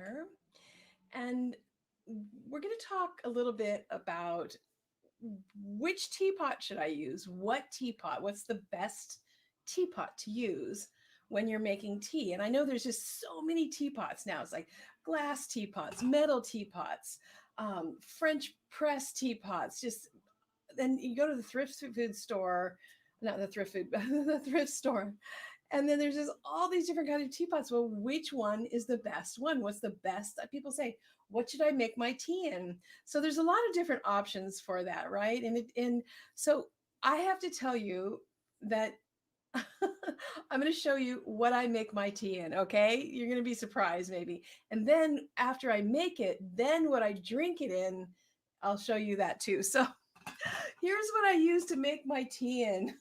here, and we're going to talk a little bit about which teapot should I use? What teapot? What's the best teapot to use when you're making tea? And I know there's just so many teapots now. It's like glass teapots, metal teapots, French press teapots. Just then you go to the thrift food store, not the thrift food, the thrift store, and then there's just all these different kinds of teapots. Well, which one is the best one? What's the best? People say, what should I make my tea in? So there's a lot of different options for that, right? And so I have to tell you that I'm going to show you what I make my tea in, okay? You're going to be surprised maybe. And then after I make it, then what I drink it in, I'll show you that too. So here's what I use to make my tea in.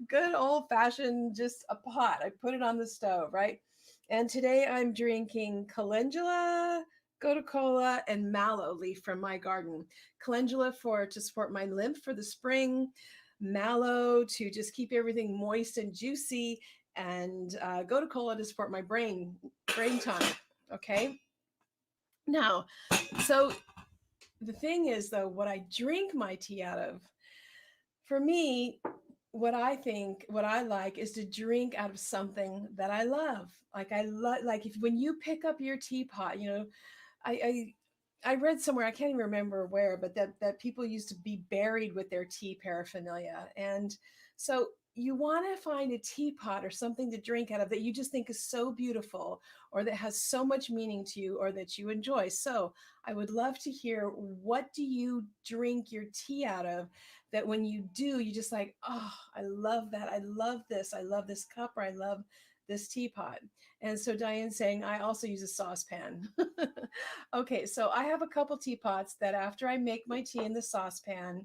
Good old fashioned, just a pot. I put it on the stove, right? And today I'm drinking calendula, gotu kola, and mallow leaf from my garden. Calendula for to support my lymph for the spring, mallow to just keep everything moist and juicy, and gotu kola to support my brain tonic. Okay. Now, so the thing is though, what I drink my tea out of, for me, what I like is to drink out of something that I love. Like I love, like if when you pick up your teapot, you know, I I read somewhere, I can't even remember where, but that people used to be buried with their tea paraphernalia. And so you want to find a teapot or something to drink out of that you just think is so beautiful or that has so much meaning to you or that you enjoy. So I would love to hear, what do you drink your tea out of that when you do, you just like, oh, I love that. I love this. I love this cup, or I love this teapot. And so Diane's saying, I also use a saucepan. Okay, so I have a couple teapots that after I make my tea in the saucepan,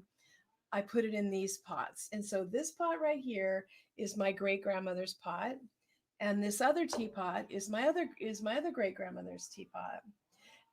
I put it in these pots. And so this pot right here is my great grandmother's pot. And this other teapot is my other great grandmother's teapot.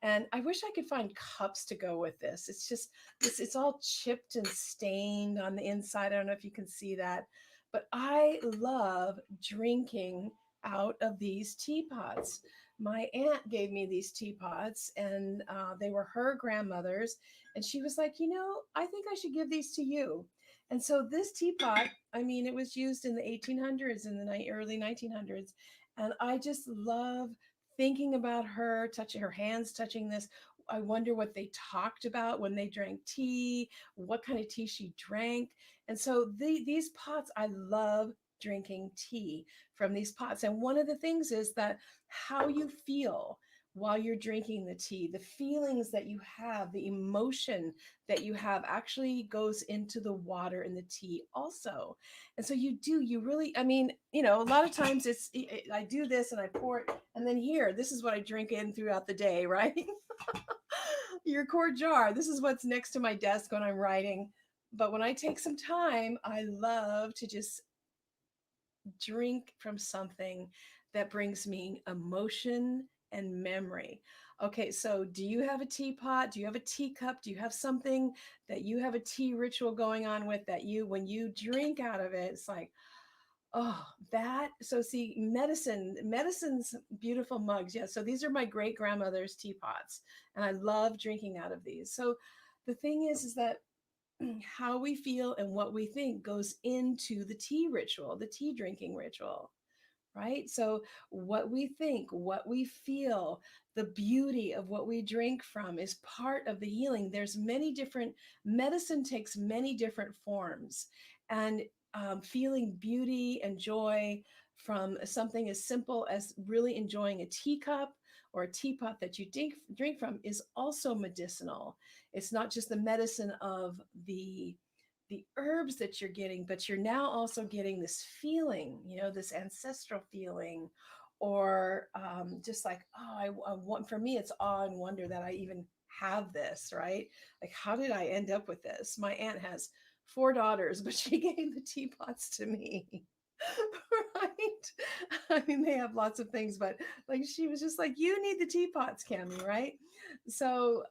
And I wish I could find cups to go with this. It's just it's all chipped and stained on the inside. I don't know if you can see that, but I love drinking out of these teapots. My aunt gave me these teapots, and they were her grandmother's. And she was like, you know, I think I should give these to you. And so this teapot, I mean, it was used in the 1800s, in the early 1900s. And I just love thinking about her, touching her hands, touching this. I wonder what they talked about when they drank tea, what kind of tea she drank. And so these pots, I love drinking tea from these pots. And one of the things is that how you feel while you're drinking the tea, the feelings that you have, the emotion that you have actually goes into the water in the tea also. And so you really, I mean, you know, a lot of times I do this and I pour it, and then here, this is what I drink in throughout the day, right? Your quart jar, this is what's next to my desk when I'm writing. But when I take some time, I love to just drink from something that brings me emotion and memory. Okay, so do you have a teapot? Do you have a teacup? Do you have something that you have a tea ritual going on with that you, when you drink out of it, it's like, oh, that. So see, medicine's beautiful mugs. Yeah, so these are my great grandmother's teapots, and I love drinking out of these. So the thing is that how we feel and what we think goes into the tea ritual, the tea drinking ritual, right? So what we think, what we feel, the beauty of what we drink from is part of the healing. There's many different, medicine takes many different forms, and feeling beauty and joy from something as simple as really enjoying a teacup or a teapot that you drink from is also medicinal. It's not just the medicine of the herbs that you're getting, but you're now also getting this feeling, you know, this ancestral feeling, or just like, oh, I want, for me, it's awe and wonder that I even have this, right? Like, how did I end up with this? My aunt has four daughters, but she gave the teapots to me. Right? I mean, they have lots of things, but like she was just like, you need the teapots, Cami, right? So,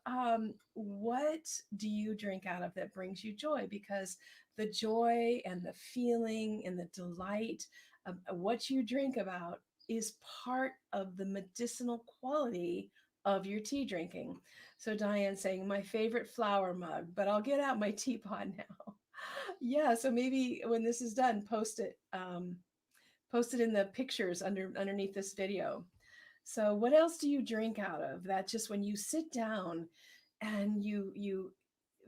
what do you drink out of that brings you joy? Because the joy and the feeling and the delight of what you drink about is part of the medicinal quality of your tea drinking. So Diane saying, my favorite flower mug, but I'll get out my teapot now. Yeah, so maybe when this is done, post it in the pictures underneath this video. So what else do you drink out of that? Just when you sit down and you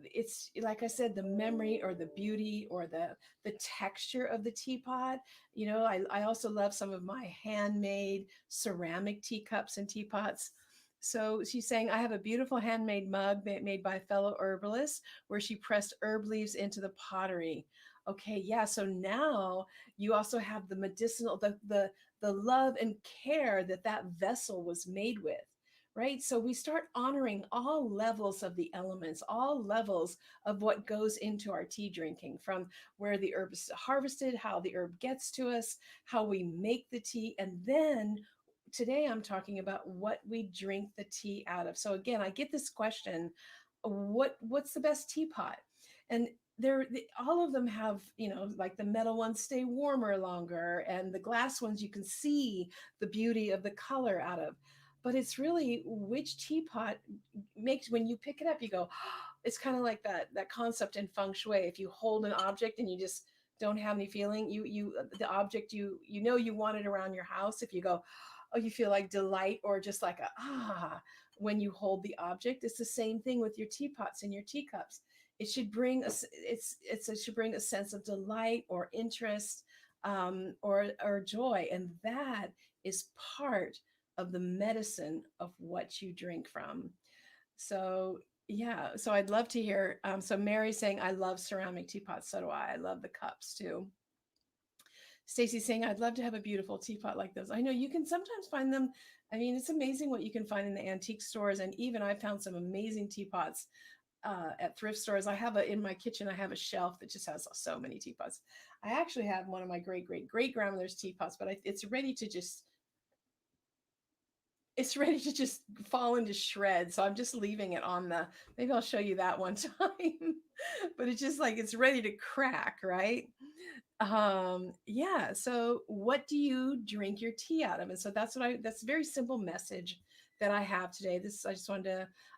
it's like I said, the memory or the beauty or the texture of the teapot. I also love some of my handmade ceramic teacups and teapots. So she's saying, I have a beautiful handmade mug made by a fellow herbalist where she pressed herb leaves into the pottery. Okay, yeah. So now you also have the medicinal, the love and care that that vessel was made with, right? So we start honoring all levels of the elements, all levels of what goes into our tea drinking, from where the herb is harvested, how the herb gets to us, how we make the tea, and then today I'm talking about what we drink the tea out of. So again, I get this question, what's the best teapot? And all of them have, like the metal ones stay warmer longer, and the glass ones you can see the beauty of the color out of. But it's really which teapot makes, when you pick it up, you go, it's kind of like that concept in feng shui. If you hold an object and you just don't have any feeling, the object, you want it around your house. If you go, oh, you feel like delight, or just like when you hold the object. It's the same thing with your teapots and your teacups. It should bring it should bring a sense of delight or interest, or joy, and that is part of the medicine of what you drink from. So yeah, so I'd love to hear. So Mary's saying, I love ceramic teapots. So do I. I love the cups too. Stacy's saying, I'd love to have a beautiful teapot like those. I know you can sometimes find them. I mean, it's amazing what you can find in the antique stores. And even I found some amazing teapots at thrift stores. In my kitchen, I have a shelf that just has so many teapots. I actually have one of my great great great grandmother's teapots, but it's ready to just fall into shreds. So I'm just leaving it on maybe I'll show you that one time. But it's just like it's ready to crack, right? Yeah. So what do you drink your tea out of? And so that's a very simple message that I have today.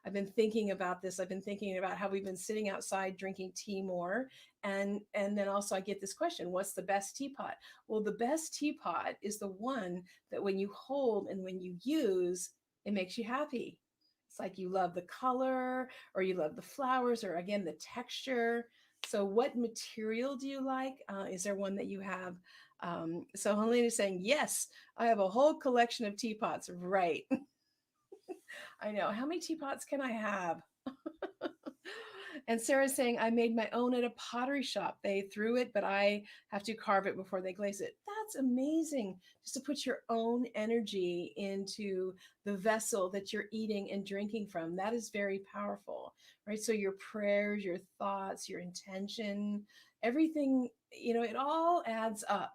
I've been thinking about this. I've been thinking about how we've been sitting outside drinking tea more. And then also I get this question, what's the best teapot? Well, the best teapot is the one that when you hold and when you use, it makes you happy. It's like you love the color, or you love the flowers, or again, the texture. So what material do you like? Is there one that you have? So Helene is saying, yes, I have a whole collection of teapots. Right. I know. How many teapots can I have? And Sarah's saying, I made my own at a pottery shop. They threw it, but I have to carve it before they glaze it. That's amazing. Just to put your own energy into the vessel that you're eating and drinking from. That is very powerful, right? So your prayers, your thoughts, your intention, everything, it all adds up.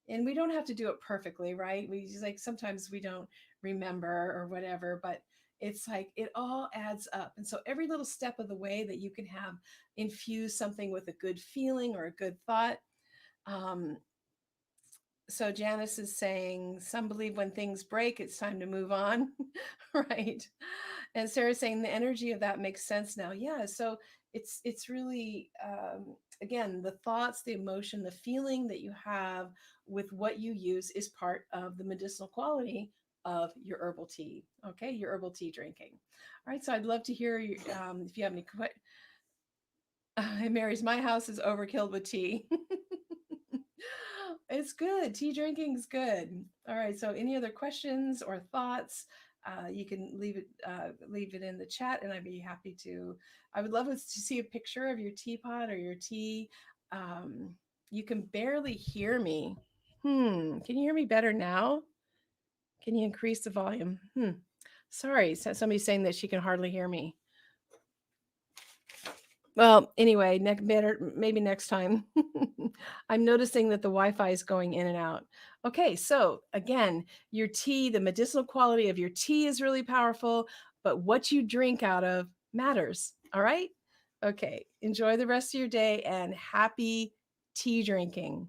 And we don't have to do it perfectly, right? We just, like, sometimes we don't remember or whatever, but it's like it all adds up. And so every little step of the way that you can have infuse something with a good feeling or a good thought. um, so Janice is saying, some believe when things break it's time to move on. Right. And Sarah's saying the energy of that makes sense now. Yeah, so it's really, again, the thoughts, the emotion, the feeling that you have with what you use is part of the medicinal quality of your herbal tea. Okay, your herbal tea drinking. All right, so I'd love to hear you, if you have any questions. Mary's, my house is overkill with tea. It's good. Tea drinking is good. All right. So, any other questions or thoughts? You can leave it in the chat, and I'd be happy to. I would love to see a picture of your teapot or your tea. You can barely hear me. Can you hear me better now? Can you increase the volume? Sorry, somebody's saying that she can hardly hear me. Well, anyway, maybe next time. I'm noticing that the Wi-Fi is going in and out. Okay, so again, your tea, the medicinal quality of your tea is really powerful, but what you drink out of matters. All right? Okay, enjoy the rest of your day and happy tea drinking.